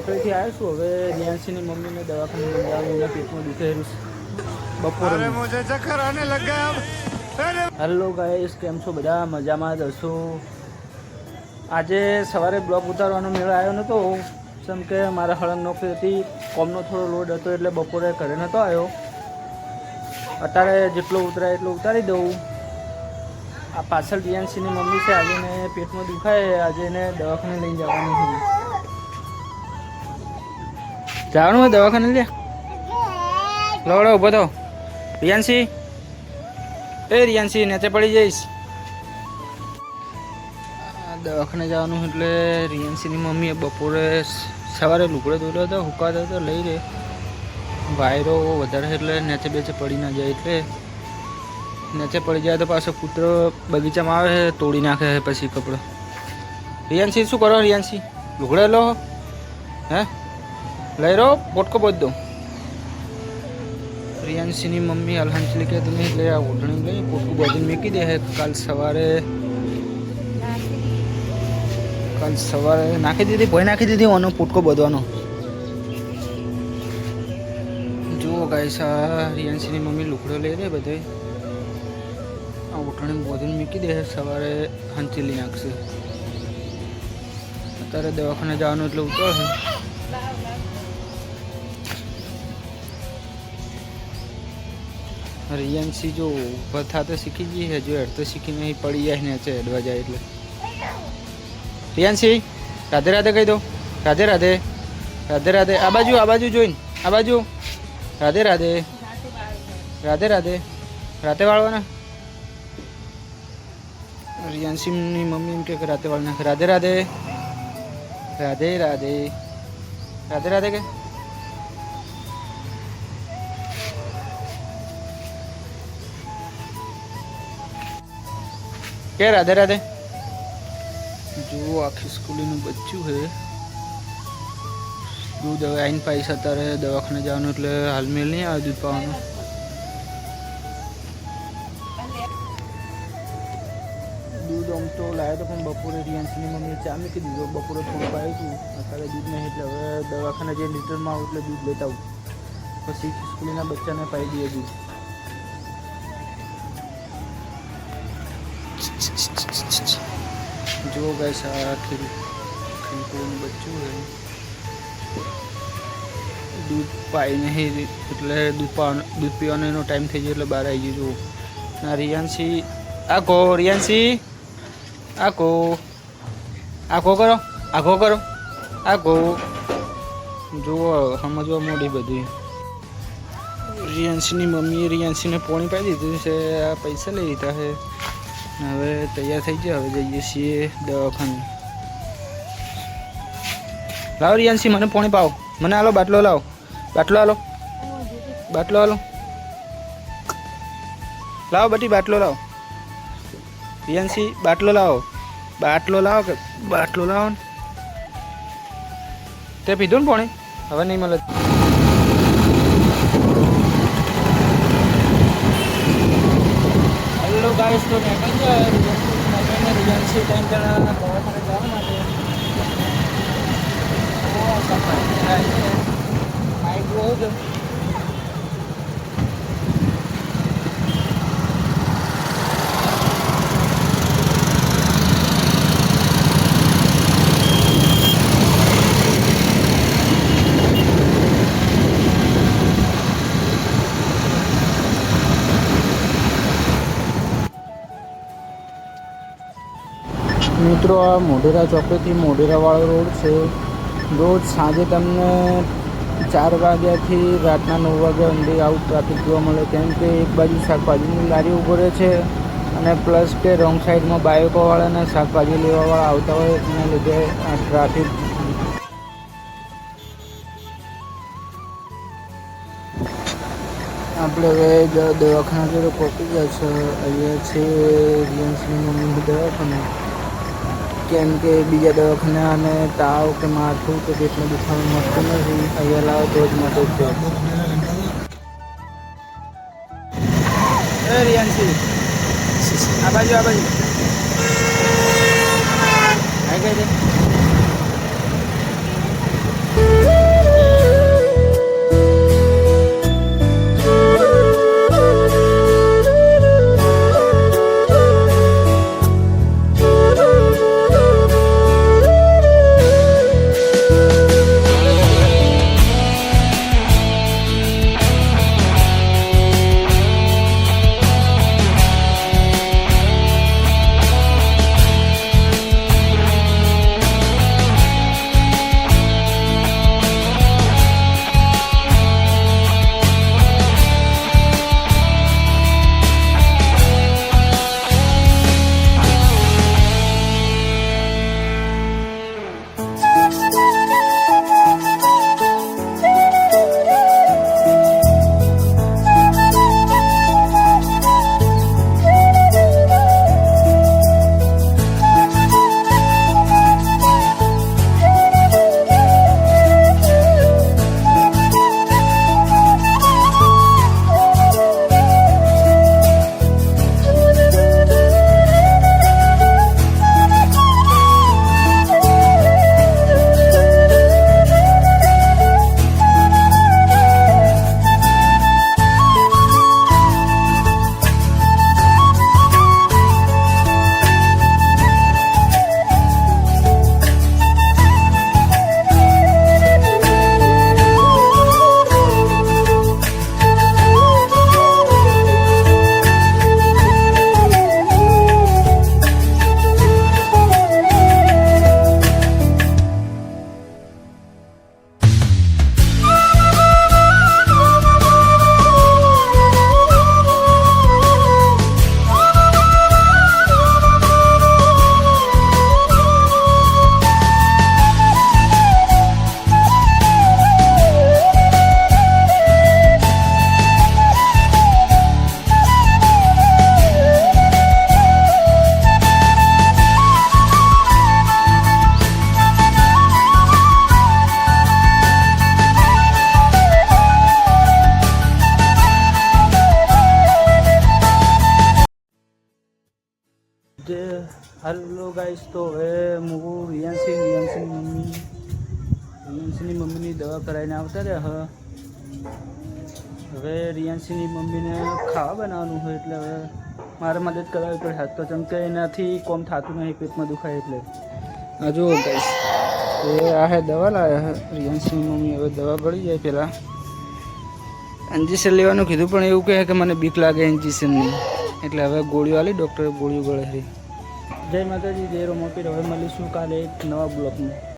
નોકરીથી આવ્યો છું. હવે રિયાન્સીની મમ્મીને દવાખાને લઈ જવાનું, એના પેટમાં દુખેલું બપોરે. હેલો ગાઈસ, કેમ છો બધા? મજામાં જ હશો? આજે સવારે બ્લોગ ઉતારવાનો મેળ આવ્યો નહોતો, જેમ કે મારા હળંગ નોકરી હતી, કોમનો થોડો લોડ હતો એટલે બપોરે ઘરે નહોતો આવ્યો. અત્યારે જેટલો ઉતરાય એટલો ઉતારી દઉં. આ પાછળ રિયાન્સીની મમ્મી છે, આજે એને પેટમાં દુખાય, આજે એને દવાખાને લઈને જવાનું છે. જવાનું હોય દવાખાને? લે લવડો ઊભો થો. રિયાન્સી, એ રિયાન્સી, નીચે પડી જઈશ. દવાખાને જવાનું એટલે રિયાન્સીની મમ્મીએ બપોરે સવારે લુગડો ધોયો હતો, હુકાતો હતો, લઈ રે વાયરો વધારે એટલે નીચે બેચે પડી ના જાય, એટલે નીચે પડી જાય તો પાછો કૂતરો બગીચામાં આવે છે, તોડી નાખે છે પછી કપડો. રિયાન્સી શું કરો? રિયાન્સી લુગડો લો, હે લઈ રહો, પોટકો બોધ દો. રિયાન્સીની મમ્મી અલહંચલી કહેતી નહીં એટલે આ ઓઢણી લઈ પોટકું બોધીને મૂકી દે. કાલ સવારે નાખી દીધી, ભોય નાખી દીધી ઓનો પોટકો બોધવાનો. જુઓ ગાઈસ, આ રિયાન્સીની મમ્મી લુગડો લઈ રહે બધે, આ ઓઢણી બોધીને મૂકી દે, સવારે હંચીલી નાખશે. અત્યારે દવાખાને જવાનું એટલે ઉતરો છે. રિયાન્સી જો ઊભા થતા શીખી જઈએ, જો હેડતો શીખી નહીં, પડી જાય ને હેડવા જાય એટલે. રિયાન્સી રાધે રાધે કહી દો. રાધે રાધે, રાધે રાધે. આ બાજુ જોઈને, આ બાજુ. રાધે રાધે, રાધે રાધે. રાતે વાળવાના. રિયાન્સીની મમ્મી એમ કે રાતે વાળ નાખે. રાધે રાધે, રાધે રાધે, રાધે રાધે કે રાધે રાધે. જુઓ આખી સ્કૂલીનું બચ્ચું છે. દૂધ હવે આવીને પાઈશ. અત્યારે દવાખાને જવાનું એટલે હાલ મેલ નહીં આવે દૂધ પાવાનું. દૂધ આમ તો લાવ્યો તો પણ બપોરે રિયાન્સીની મમ્મીએ ચા મૂકી દીધો. બપોરે થોડું પાયું હતું, અત્યારે દૂધ નહીં એટલે હવે દવાખાને જે લીટરમાં આવું એટલે દૂધ લેતા આવું, પછી સ્કૂલના બચ્ચાને પાઈ દઈએ દૂધ. જુઓ ગાઈસ, આ ખીલકુનું બચ્ચું છે. દૂધ પાઈ નહીં એટલે દૂધ પીવાનો એનો ટાઈમ થઈ ગયો એટલે બહાર આવી ગયો. જુઓ ના રિયાન્સી, આખો રિયાન્સી, આખો આખો કરો, આખો કરો, આખો. જુઓ સમજવા મોડી બધી. રિયાન્સીની મમ્મીએ રિયાન્સીને પોણી પાઈ દીધું છે. આ પૈસા લઈ લીધા છે. હવે તૈયાર થઈ ગયા. હવે જઈએ છીએ દવાખાને. લાવો રિયાન્સી, મને પાણી પાવો. મને આલો બાટલો, લાવો બાટલો, આલો બાટલો, આલો લાવો બટી બાટલો લાવો. રિયાન્સી બાટલો લાવો, બાટલો લાવો, કે બાટલો લાવો ને. તે પીધું ને પાણી? હવે નહીં મળે. હેલો ગાઈસ, તો નીકળી જાય રિયાન્સી 3 જણા દવાખાને જવા માટે. બાઈક બહુ જ મિત્રો, આ મોઢેરા ચોકડીથી મોઢેરાવાળો રોડ છે. રોજ સાંજે તમને 4 વાગ્યાથી રાતના 9 વાગ્યા સુધી આવું ટ્રાફિક જોવા મળે, કેમ કે એક બાજુ શાકભાજીની લારી ઊભો રહે છે અને પ્લસ કે રોંગ સાઈડમાં બાઇકોવાળાને શાકભાજી લેવાવાળા આવતા હોય એના લીધે આ ટ્રાફિક. આપણે હવે દવાખાના જોડે પહોંચી ગયા છે. અહીંયા છે રિયાન્સની મમ્મીનું દવાખાનું, કેમ કે બીજા દવાખાના અને તાવ કે માથું કે પેટમાં દુખાવાનું મળતું નથી. અહીંયા લાવો તો જ માટે છે. રિયાન્સી આ બાજુ, આ બાજુ આવી ગઈ છે. ગાઈસ તો હવે હું રિયાન્સીની મમ્મીની દવા કરાવીને આવતા રહ્યા. હવે રિયાન્સીની મમ્મીને ખાવા બનાવવાનું હોય એટલે હવે મારે મદદ કરાવવી પડે. હાથ તો ચમકે એનાથી કોમ થતું નહીં, પેટમાં દુખાય એટલે. આ જુઓ ગાઈસ, એ આ હે દવા લાવ્યા હે રિયાન્સીની મમ્મી. હવે દવા ગળી જાય પહેલાં ઇન્જેક્શન લેવાનું કીધું, પણ એવું કહે કે મને બીક લાગે ઇન્જેક્શનની, એટલે હવે ગોળીઓ આલી ડૉક્ટરે, ગોળીઓ ગળે છે. જય માતાજી, જય રોમાપીર. હવે મળીશું કાલે એક નવા બ્લોગમાં.